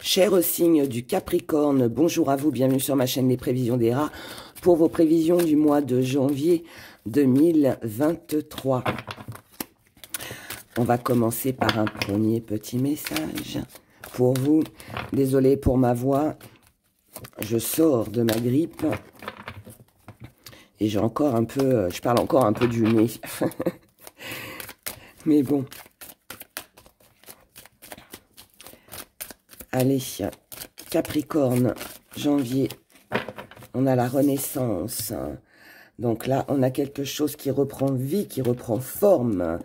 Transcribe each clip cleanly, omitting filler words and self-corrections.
Cher signe du Capricorne, bonjour à vous, bienvenue sur ma chaîne Les Prévisions des Rats pour vos prévisions du mois de janvier 2023. On va commencer par un premier petit message pour vous. Désolée pour ma voix, je sors de ma grippe et j'ai encore un peu, je parle encore un peu du nez. Mais bon. Allez, Capricorne, janvier, on a la renaissance. Donc là, on a quelque chose qui reprend vie, qui reprend forme.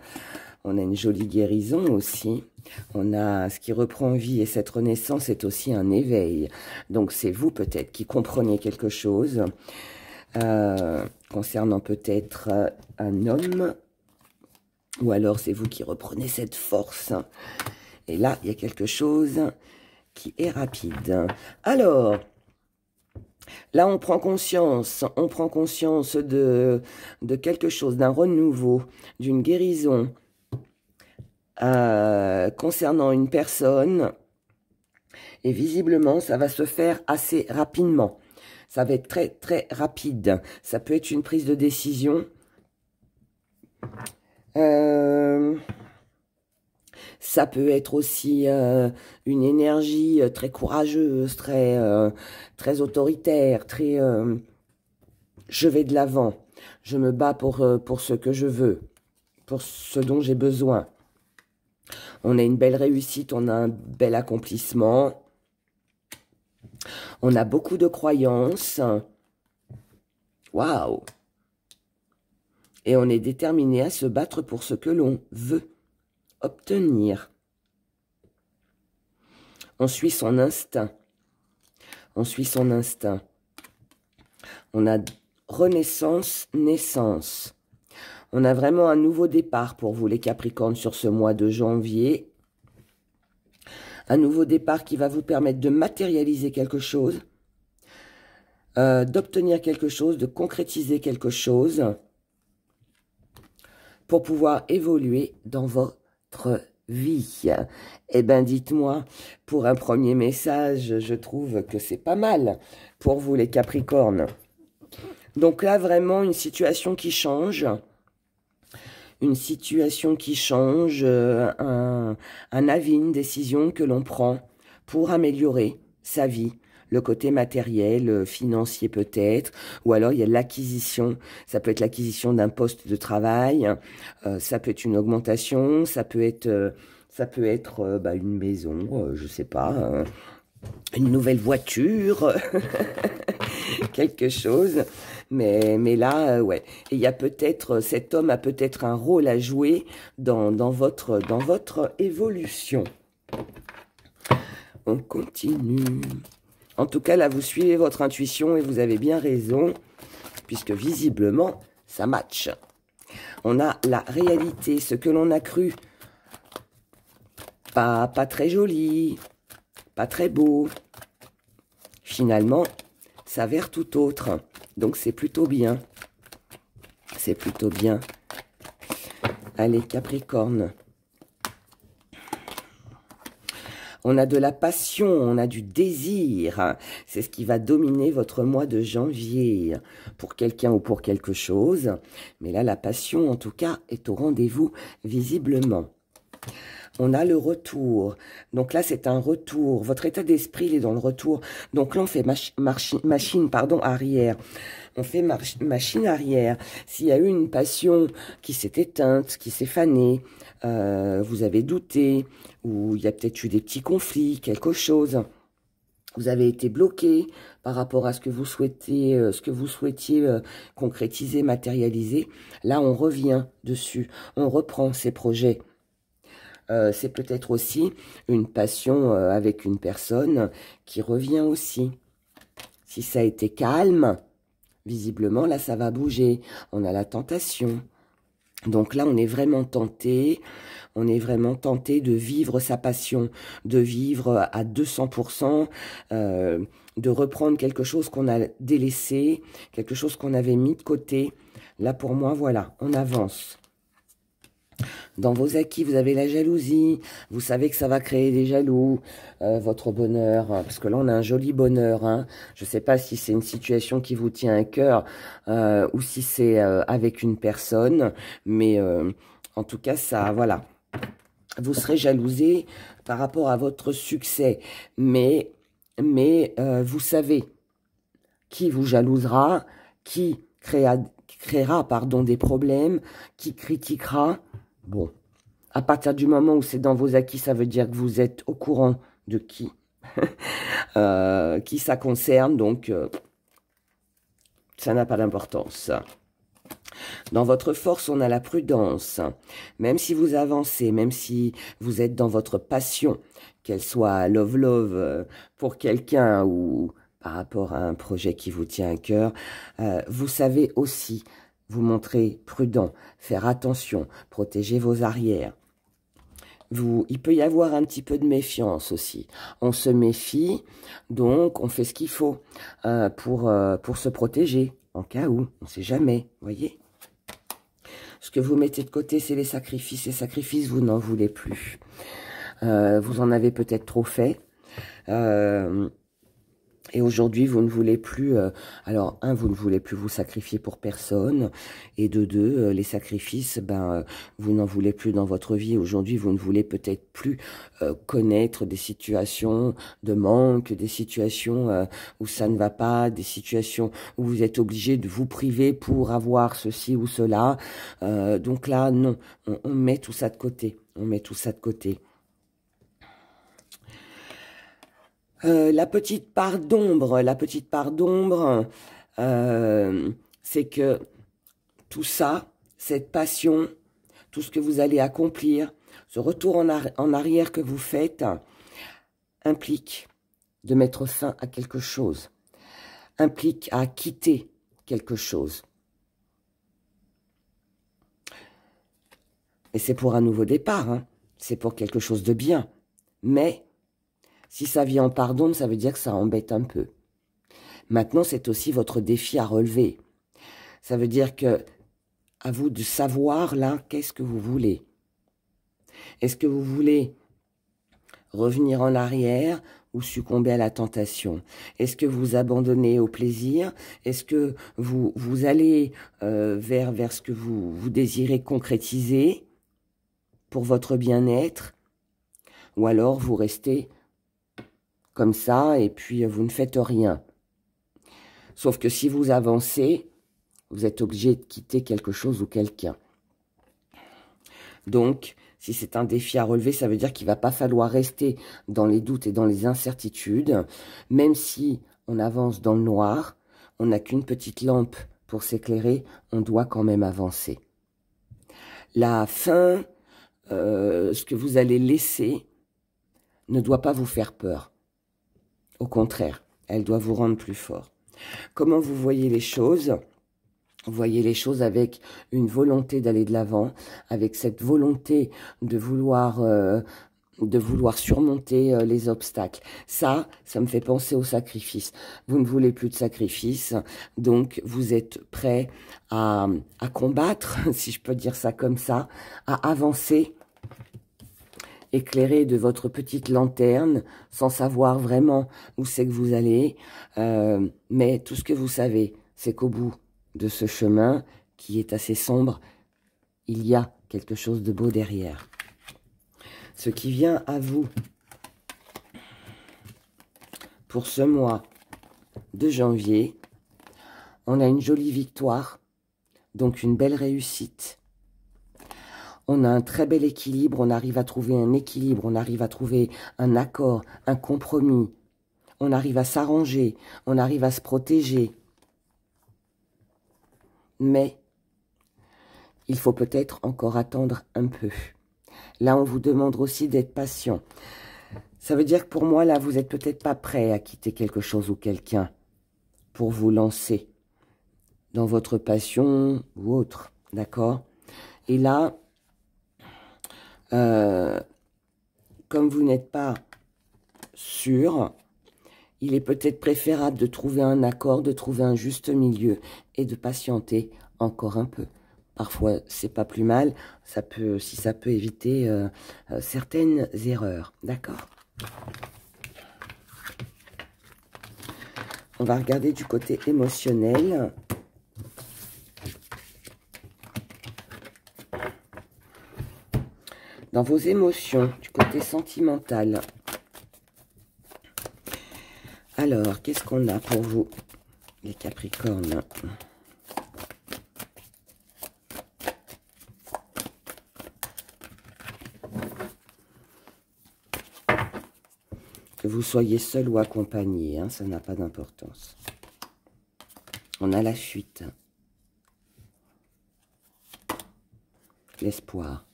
On a une jolie guérison aussi. On a ce qui reprend vie et cette renaissance est aussi un éveil. Donc c'est vous peut-être qui comprenez quelque chose concernant peut-être un homme. Ou alors c'est vous qui reprenez cette force. Et là, il y a quelque chose qui est rapide. Alors, là, on prend conscience de quelque chose, d'un renouveau, d'une guérison concernant une personne. Et visiblement, ça va se faire assez rapidement. Ça va être très, très rapide. Ça peut être une prise de décision. Ça peut être aussi une énergie très courageuse, très autoritaire, très je vais de l'avant, je me bats pour ce que je veux, pour ce dont j'ai besoin. On a une belle réussite, on a un bel accomplissement, on a beaucoup de croyances. Waouh! Et on est déterminé à se battre pour ce que l'on veut obtenir. On suit son instinct. On suit son instinct. On a renaissance, naissance. On a vraiment un nouveau départ pour vous, les Capricornes, sur ce mois de janvier. Un nouveau départ qui va vous permettre de matérialiser quelque chose, d'obtenir quelque chose, de concrétiser quelque chose, pour pouvoir évoluer dans votre vie. Eh bien, dites-moi, pour un premier message, je trouve que c'est pas mal pour vous, les Capricornes. Donc là, vraiment, une situation qui change. Une situation qui change, un avis, une décision que l'on prend pour améliorer sa vie. Le côté matériel, financier peut-être, ou alors il y a l'acquisition, ça peut être l'acquisition d'un poste de travail, ça peut être une augmentation, ça peut être une maison, je sais pas, une nouvelle voiture, quelque chose, mais là, ouais, et il y a peut-être, cet homme a peut-être un rôle à jouer dans votre évolution. On continue. En tout cas, là, vous suivez votre intuition et vous avez bien raison, puisque visiblement, ça match. On a la réalité, ce que l'on a cru. Pas très joli, pas très beau. Finalement, s'avère tout autre. Donc, c'est plutôt bien. C'est plutôt bien. Allez, Capricorne. On a de la passion, on a du désir. C'est ce qui va dominer votre mois de janvier pour quelqu'un ou pour quelque chose. Mais là, la passion, en tout cas, est au rendez-vous visiblement. On a le retour. Donc là, c'est un retour. Votre état d'esprit, il est dans le retour. Donc là, on fait machine arrière. On fait machine arrière. S'il y a eu une passion qui s'est éteinte, qui s'est fanée, vous avez douté, ou il y a peut-être eu des petits conflits, quelque chose. Vous avez été bloqué par rapport à ce que vous souhaitiez concrétiser, matérialiser. Là, on revient dessus. On reprend ces projets. C'est peut-être aussi une passion avec une personne qui revient aussi. Si ça a été calme, visiblement, là, ça va bouger. On a la tentation. Donc là, on est vraiment tenté. On est vraiment tenté de vivre sa passion, de vivre à 200%, de reprendre quelque chose qu'on a délaissé, quelque chose qu'on avait mis de côté. Là, pour moi, voilà, on avance. Dans vos acquis, vous avez la jalousie. Vous savez que ça va créer des jaloux, votre bonheur. Parce que là, on a un joli bonheur. Hein. Je ne sais pas si c'est une situation qui vous tient à cœur ou si c'est avec une personne. Mais en tout cas, ça, voilà. Vous serez jalousé par rapport à votre succès. Mais vous savez qui vous jalousera, qui créera des problèmes, qui critiquera. Bon, à partir du moment où c'est dans vos acquis, ça veut dire que vous êtes au courant de qui ça concerne, donc ça n'a pas d'importance. Dans votre force, on a la prudence. Même si vous avancez, même si vous êtes dans votre passion, qu'elle soit love pour quelqu'un ou par rapport à un projet qui vous tient à cœur, vous savez aussi vous montrer prudent, faire attention, protéger vos arrières. Il peut y avoir un petit peu de méfiance aussi. On se méfie, donc on fait ce qu'il faut pour se protéger, en cas où, on ne sait jamais, voyez. Ce que vous mettez de côté, c'est les sacrifices. Les sacrifices, vous n'en voulez plus. Vous en avez peut-être trop fait. Et aujourd'hui, vous ne voulez plus... alors, un, vous ne voulez plus vous sacrifier pour personne. Et de deux, les sacrifices, vous n'en voulez plus dans votre vie. Aujourd'hui, vous ne voulez peut-être plus connaître des situations de manque, des situations où ça ne va pas, des situations où vous êtes obligé de vous priver pour avoir ceci ou cela. Donc là, non, on met tout ça de côté. On met tout ça de côté. La petite part d'ombre, c'est que tout ça, cette passion, tout ce que vous allez accomplir, ce retour en arrière que vous faites, implique de mettre fin à quelque chose, implique à quitter quelque chose. Et c'est pour un nouveau départ, hein. C'est pour quelque chose de bien, mais... si ça vient en pardon, ça veut dire que ça embête un peu. Maintenant, c'est aussi votre défi à relever. Ça veut dire que, à vous de savoir, là, qu'est-ce que vous voulez. Est-ce que vous voulez revenir en arrière ou succomber à la tentation? Est-ce que vous abandonnez au plaisir? Est-ce que vous allez vers ce que vous désirez concrétiser pour votre bien-être? Ou alors vous restez... comme ça, et puis vous ne faites rien. Sauf que si vous avancez, vous êtes obligé de quitter quelque chose ou quelqu'un. Donc, si c'est un défi à relever, ça veut dire qu'il ne va pas falloir rester dans les doutes et dans les incertitudes. Même si on avance dans le noir, on n'a qu'une petite lampe pour s'éclairer, on doit quand même avancer. La fin, ce que vous allez laisser, ne doit pas vous faire peur. Au contraire, elle doit vous rendre plus fort. Comment vous voyez les choses? Vous voyez les choses avec une volonté d'aller de l'avant, avec cette volonté de vouloir surmonter les obstacles. Ça me fait penser au sacrifice. Vous ne voulez plus de sacrifice, donc vous êtes prêt à combattre, si je peux dire ça comme ça, à avancer, éclairé de votre petite lanterne, sans savoir vraiment où c'est que vous allez. Mais tout ce que vous savez, c'est qu'au bout de ce chemin, qui est assez sombre, il y a quelque chose de beau derrière. Ce qui vient à vous pour ce mois de janvier, on a une jolie victoire, donc une belle réussite. On a un très bel équilibre, on arrive à trouver un équilibre, on arrive à trouver un accord, un compromis. On arrive à s'arranger, on arrive à se protéger. Mais il faut peut-être encore attendre un peu. Là, on vous demande aussi d'être patient. Ça veut dire que pour moi, là, vous n'êtes peut-être pas prêt à quitter quelque chose ou quelqu'un pour vous lancer dans votre passion ou autre, d'accord? Et là, comme vous n'êtes pas sûr, il est peut-être préférable de trouver un accord, de trouver un juste milieu et de patienter encore un peu. Parfois, c'est pas plus mal, si ça peut éviter certaines erreurs, d'accord? On va regarder du côté émotionnel. Dans vos émotions, du côté sentimental. Alors, qu'est-ce qu'on a pour vous, les Capricornes? Que vous soyez seul ou accompagné, hein, ça n'a pas d'importance. On a la fuite. L'espoir.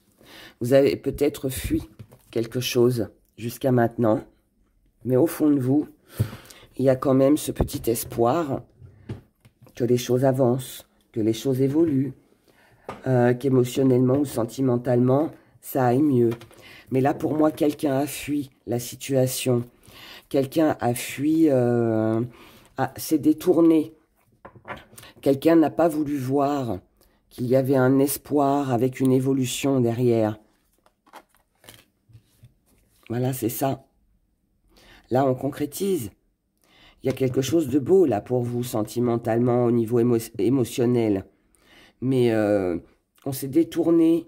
Vous avez peut-être fui quelque chose jusqu'à maintenant, mais au fond de vous, il y a quand même ce petit espoir que les choses avancent, que les choses évoluent, qu'émotionnellement ou sentimentalement, ça aille mieux. Mais là, pour moi, quelqu'un a fui la situation. Quelqu'un a fui, s'est détourné. Quelqu'un n'a pas voulu voir qu'il y avait un espoir avec une évolution derrière. Voilà, c'est ça. Là, on concrétise. Il y a quelque chose de beau, là, pour vous, sentimentalement, au niveau émotionnel. Mais on s'est détourné.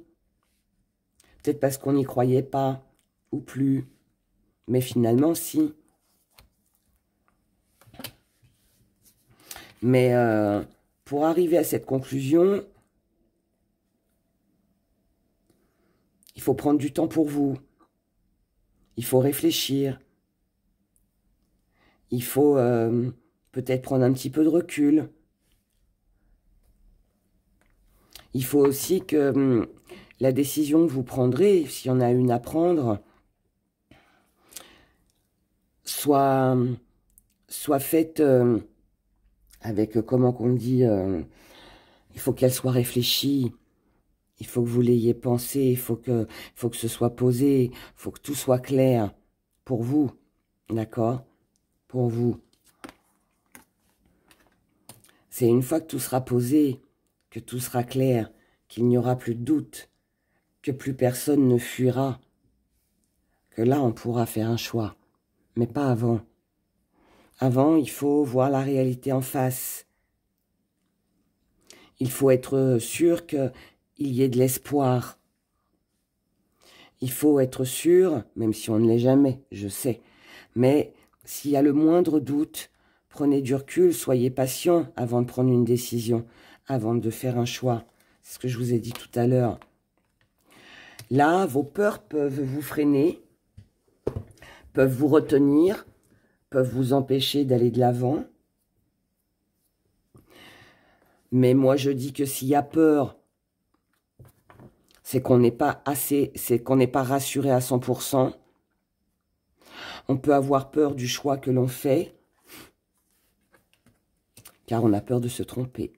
Peut-être parce qu'on n'y croyait pas, ou plus. Mais finalement, si. Mais pour arriver à cette conclusion, il faut prendre du temps pour vous. Il faut réfléchir. Il faut peut-être prendre un petit peu de recul. Il faut aussi que la décision que vous prendrez, s'il y en a une à prendre, soit faite avec, comment qu'on dit, il faut qu'elle soit réfléchie. Il faut que vous l'ayez pensé, il faut que ce soit posé, il faut que tout soit clair pour vous, d'accord? Pour vous. C'est une fois que tout sera posé, que tout sera clair, qu'il n'y aura plus de doute, que plus personne ne fuira, que là on pourra faire un choix, mais pas avant. Avant, il faut voir la réalité en face. Il faut être sûr qu'il y ait de l'espoir. Il faut être sûr, même si on ne l'est jamais, je sais, mais s'il y a le moindre doute, prenez du recul, soyez patient avant de prendre une décision, avant de faire un choix. C'est ce que je vous ai dit tout à l'heure. Là, vos peurs peuvent vous freiner, peuvent vous retenir, peuvent vous empêcher d'aller de l'avant. Mais moi, je dis que s'il y a peur, c'est qu'on n'est pas rassuré à 100%. On peut avoir peur du choix que l'on fait, car on a peur de se tromper.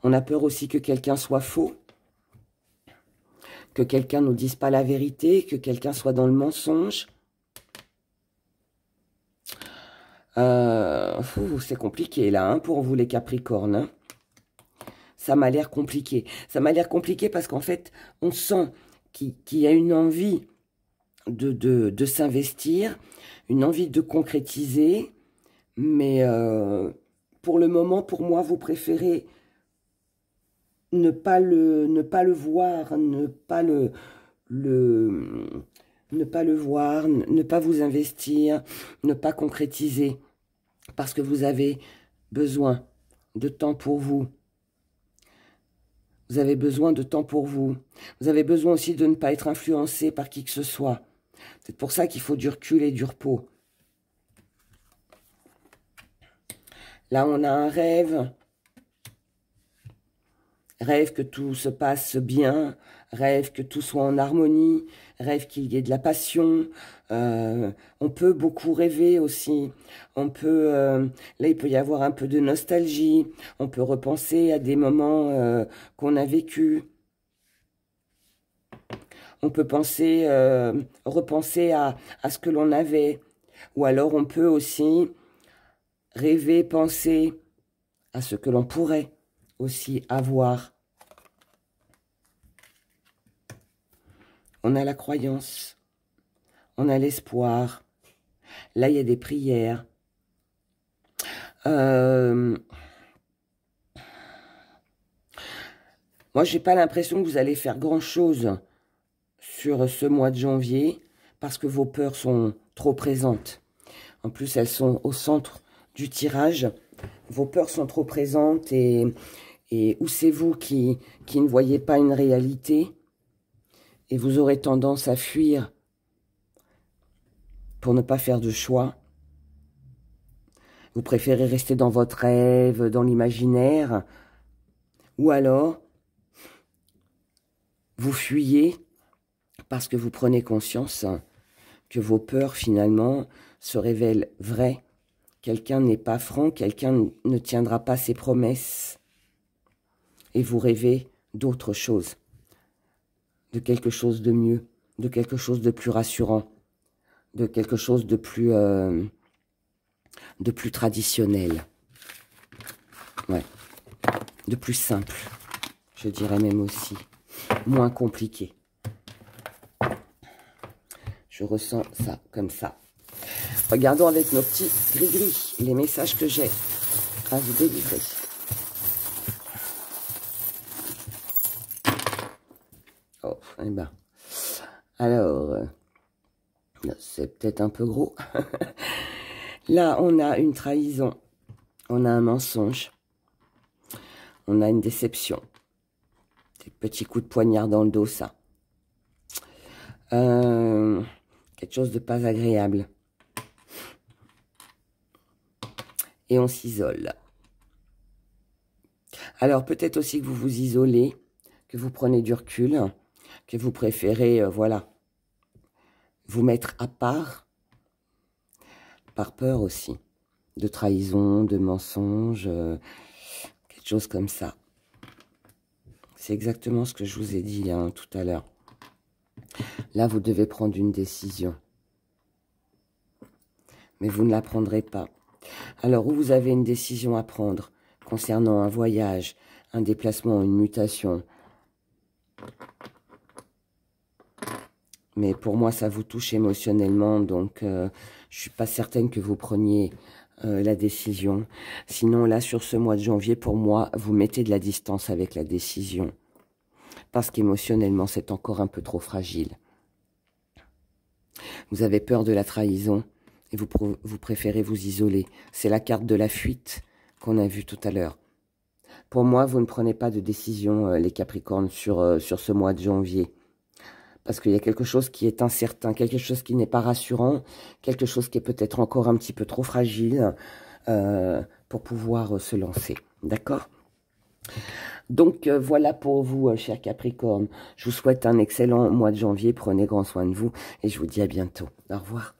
On a peur aussi que quelqu'un soit faux, que quelqu'un ne nous dise pas la vérité, que quelqu'un soit dans le mensonge. C'est compliqué là, hein, pour vous les Capricornes. Hein. Ça m'a l'air compliqué. Ça m'a l'air compliqué parce qu'en fait, on sent qu'il y a une envie de s'investir, une envie de concrétiser, mais pour le moment, pour moi, vous préférez ne pas le voir, ne pas vous investir, ne pas concrétiser, parce que vous avez besoin de temps pour vous. Vous avez besoin de temps pour vous. Vous avez besoin aussi de ne pas être influencé par qui que ce soit. C'est pour ça qu'il faut du recul et du repos. Là, on a un rêve. Rêve que tout se passe bien. Rêve que tout soit en harmonie. Rêve qu'il y ait de la passion. On peut beaucoup rêver aussi. On peut, là, il peut y avoir un peu de nostalgie. On peut repenser à des moments qu'on a vécus. On peut repenser à ce que l'on avait. Ou alors on peut aussi rêver, penser à ce que l'on pourrait aussi avoir. On a la croyance. On a l'espoir. Là, il y a des prières. Moi, j'ai pas l'impression que vous allez faire grand-chose sur ce mois de janvier parce que vos peurs sont trop présentes. En plus, elles sont au centre du tirage. Vos peurs sont trop présentes et ou c'est vous qui ne voyez pas une réalité et vous aurez tendance à fuir pour ne pas faire de choix. Vous préférez rester dans votre rêve, dans l'imaginaire, ou alors vous fuyez parce que vous prenez conscience que vos peurs finalement se révèlent vraies. Quelqu'un n'est pas franc, quelqu'un ne tiendra pas ses promesses. Et vous rêvez d'autre chose, de quelque chose de mieux, de quelque chose de plus rassurant, de quelque chose de plus traditionnel. Ouais, de plus simple, je dirais même aussi, moins compliqué. Je ressens ça comme ça. Regardons avec nos petits gris-gris les messages que j'ai à vous délivrer. Oh, eh ben. Alors, c'est peut-être un peu gros. Là, on a une trahison. On a un mensonge. On a une déception. Des petits coups de poignard dans le dos, ça. Quelque chose de pas agréable. Et on s'isole. Alors, peut-être aussi que vous vous isolez, que vous prenez du recul, que vous préférez, voilà, vous mettre à part, par peur aussi, de trahison, de mensonge, quelque chose comme ça. C'est exactement ce que je vous ai dit hein, tout à l'heure. Là, vous devez prendre une décision. Mais vous ne la prendrez pas. Alors, où vous avez une décision à prendre concernant un voyage, un déplacement, une mutation. Mais pour moi, ça vous touche émotionnellement, donc je ne suis pas certaine que vous preniez la décision. Sinon, là, sur ce mois de janvier, pour moi, vous mettez de la distance avec la décision. Parce qu'émotionnellement, c'est encore un peu trop fragile. Vous avez peur de la trahison et vous préférez vous isoler. C'est la carte de la fuite qu'on a vue tout à l'heure. Pour moi, vous ne prenez pas de décision, les Capricornes, sur ce mois de janvier. Parce qu'il y a quelque chose qui est incertain, quelque chose qui n'est pas rassurant, quelque chose qui est peut-être encore un petit peu trop fragile pour pouvoir se lancer. D'accord ? Donc, voilà pour vous, chers Capricornes. Je vous souhaite un excellent mois de janvier. Prenez grand soin de vous et je vous dis à bientôt. Au revoir.